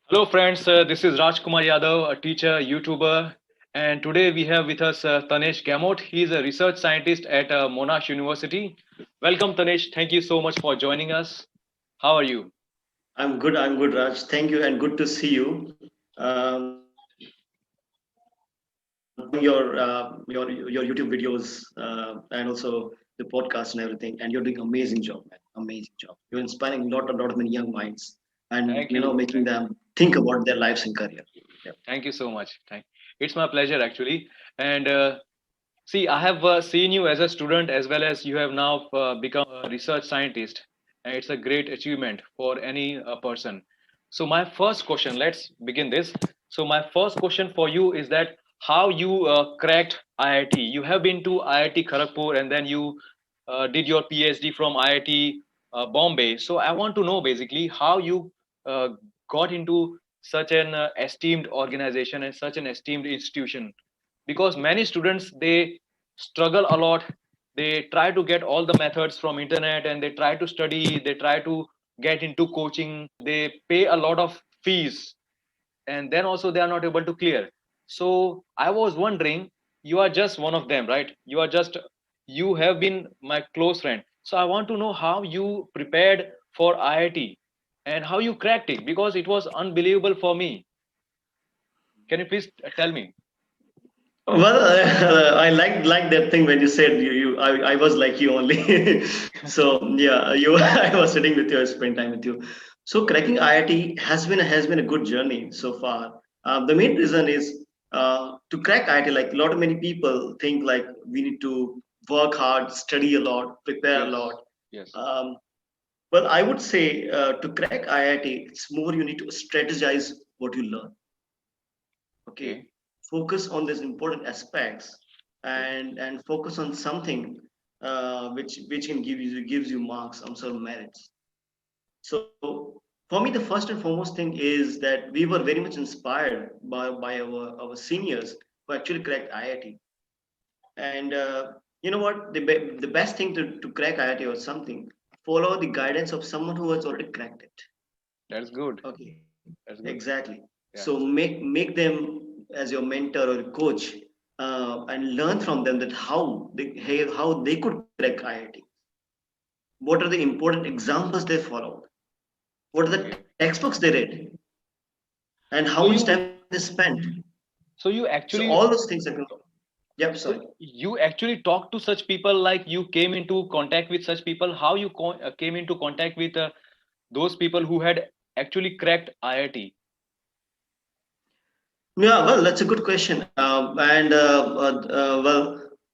Hello, friends. This is Rajkumar Yadav, a teacher, YouTuber, and today we have with us Tanesh Gamot. He is a research scientist at Monash University. Welcome, Tanesh. Thank you so much for joining us. How are you? I'm good, Raj. Thank you, and good to see you. Watching your YouTube videos and also the podcast and everything, and you're doing amazing job, man. Amazing job. You're inspiring a lot of many young minds, and Thank you. making them think about their lives and career. Yeah. Thank you so much. It's my pleasure, actually. And see, I have seen you as a student as well as you have now become a research scientist, and it's a great achievement for any person. So, my first question, let's begin this. So, my first question for you is that how you cracked IIT. You have been to IIT Kharagpur and then you did your PhD from IIT Bombay. So, I want to know basically how you uh, got into such an esteemed organization and such an esteemed institution, because many students they struggle a lot. They try to get all the methods from internet and they try to study, they try to get into coaching, they pay a lot of fees, and then also they are not able to clear. So I was wondering, you are just one of them, right? You have been my close friend, so I want to know how you prepared for IIT and how you cracked it, because it was unbelievable for me. Can you please tell me? Well, I like that thing when you said I was like you only. So yeah, you I was sitting with you, I spent time with you. So cracking IIT has been a good journey so far. The main reason is to crack IIT. Like a lot of many people think like we need to work hard, study a lot, prepare a Yes. lot. Yes. Um, well, I would say to crack IIT, it's more you need to strategize what you learn. Okay, Okay. focus on these important aspects Okay. and focus on something which can gives you marks on some merits. So for me, the first and foremost thing is that we were very much inspired by our seniors who actually cracked IIT. And you know what? The best thing to crack IIT or something, follow the guidance of someone who has already cracked it. That's good. Okay, That's good. exactly. Yeah. So make them as your mentor or coach, and learn from them that how they could crack IIT. What are the important examples they followed? What are the Okay. textbooks they read? And how So much you time they spent? so you So all actually those things are. Yep. so Sorry. you actually talk to such people, like you came into contact with such people. How you came into contact with those people who had actually cracked IIT? Yeah, well, that's a good question. Well,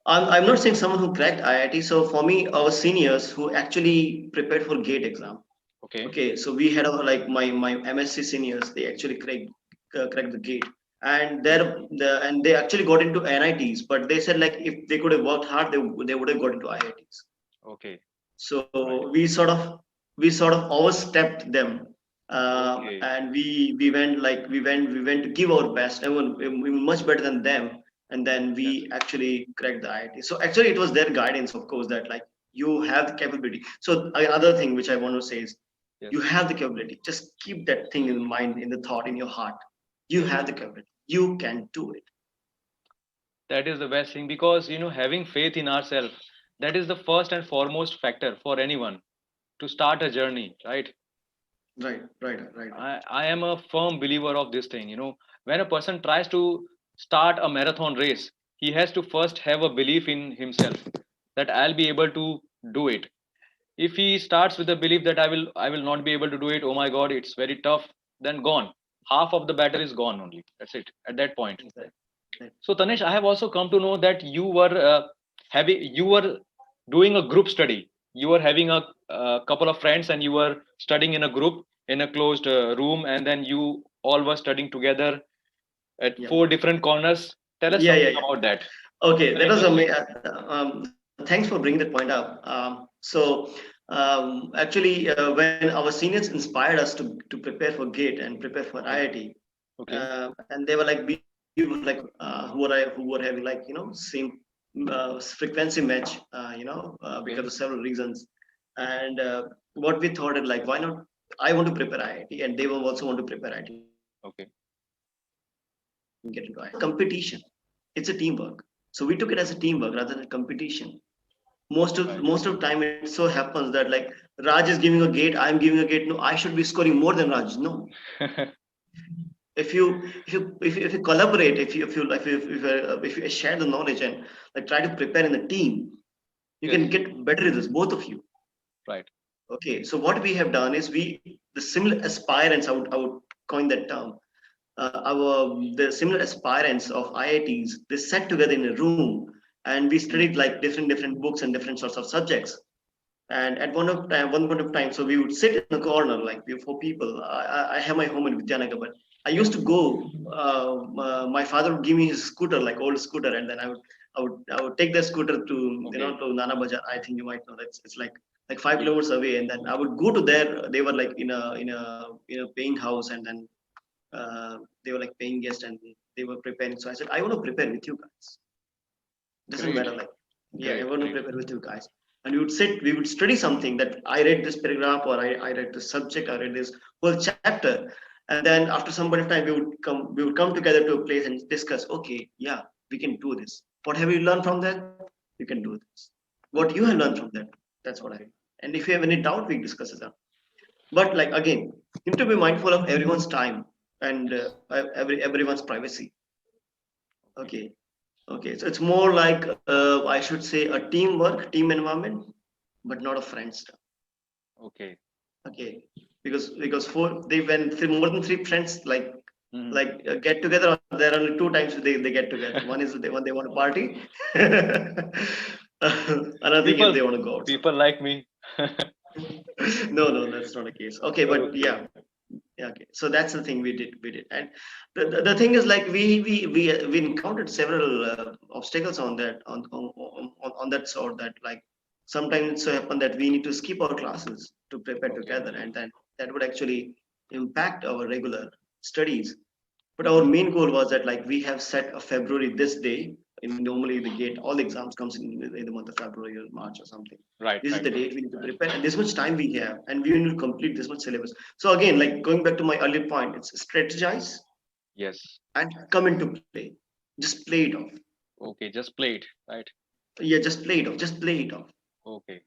I'm not saying someone who cracked IIT. So for me, our seniors who actually prepared for GATE exam. Okay. Okay, so we had our like my MSc seniors. They actually cracked the gate, and Okay. they actually got into NITs. But they said like if they could have worked hard, they would have got into IITs. Okay. Right. So we sort of overstepped them, Okay. and we went to give our best, and we were much better than them. And then Yes. we actually cracked the IIT. So actually, it was their guidance, of course, that like you have the capability. So another thing which I want to say is you Yes. have the capability. Just keep that thing in mind, in the thought, in your heart. You Yes. have the capability. You can do it. That is the best thing, because having faith in ourselves, that is the first and foremost factor for anyone to start a journey, right? Right. I am a firm believer of this thing. When a person tries to start a marathon race, he has to first have a belief in himself that I'll be able to do it. If he starts with the belief that I will not be able to do it, oh my god, it's very tough, then gone. Half of the battle is gone only. That's it at that point. Exactly. So Tanesh, I have also come to know that you were doing a group study. You were having a couple of friends and you were studying in a group in a closed room, and then you all were studying together at Yeah. four different corners. Tell us Yeah. something Yeah. about that. Okay, Very that was interesting. thanks for bringing that point up. Actually, when our seniors inspired us to prepare for GATE and prepare for Okay. IIT, Okay. and they were like we were like who were having like same frequency match, because of Okay. several reasons, and what we thought is like why not I want to prepare IIT and they will also want to prepare IIT. Okay. Get into it. Competition. It's a teamwork. So we took it as a teamwork rather than competition. Right. Most of the time it so happens that like Raj is giving a gate, I'm giving a gate. No, I should be scoring more than Raj. No, if you collaborate, if you share the knowledge and like try to prepare in a team, you Yes. can get better results, both of you. Right. Okay, so what we have done is the similar aspirants, I would coin that term. The similar aspirants of IITs, they sat together in a room and we studied like different books and different sorts of subjects. And at one point of time, so we would sit in a corner, like we four people. I have my home in Vidyanagar, but I used to go. My father would give me his scooter, like old scooter, and then I would take the scooter to Okay. to Nana Bazaar. I think you might know that it's like 5 kilometers Yes. away, and then I would go to there. They were like in a paying house, and then they were like paying guests, and they were preparing. So I said, I want to prepare with you guys. Doesn't Great. matter, like, yeah, I Great. want to Great. prepare with you guys. And we would study something that I read this paragraph, or I read this subject, I read this whole chapter. And then after some point of time, we would come together to a place and discuss, okay, yeah, we can do this. What have you learned from that? You can do this. What you have learned from that? That's what I, and if you have any doubt, we discuss it. But like again, you need to be mindful of everyone's time and Yes. everyone's privacy. Okay. Okay. Okay, so it's more like I should say a teamwork, team environment, but not a friend stuff. Okay. Okay, because more than three friends Mhm. get together. There are only two times they get together. One is when they want to party. Another thing is People, they want to go out. people like me. No, no, that's not the case. Okay, but Okay. yeah, okay. So that's the thing we did, and the thing is like we encountered several obstacles on that on that sort, that like sometimes it so happen that we need to skip our classes to prepare Okay. together, and then that would actually impact our regular studies. But our Mhm. main goal was that like we have set a February this day. And normally the gate, all the exams comes in the month of February or March or something. Right. This is Right. the date we need to prepare, and this much time we have, and we need to complete this much syllabus. So again, like going back to my earlier point, it's strategize Yes. and come into play. Just play it off. Okay. Just play it. Right. Yeah, just play it off. Just play it off. Okay.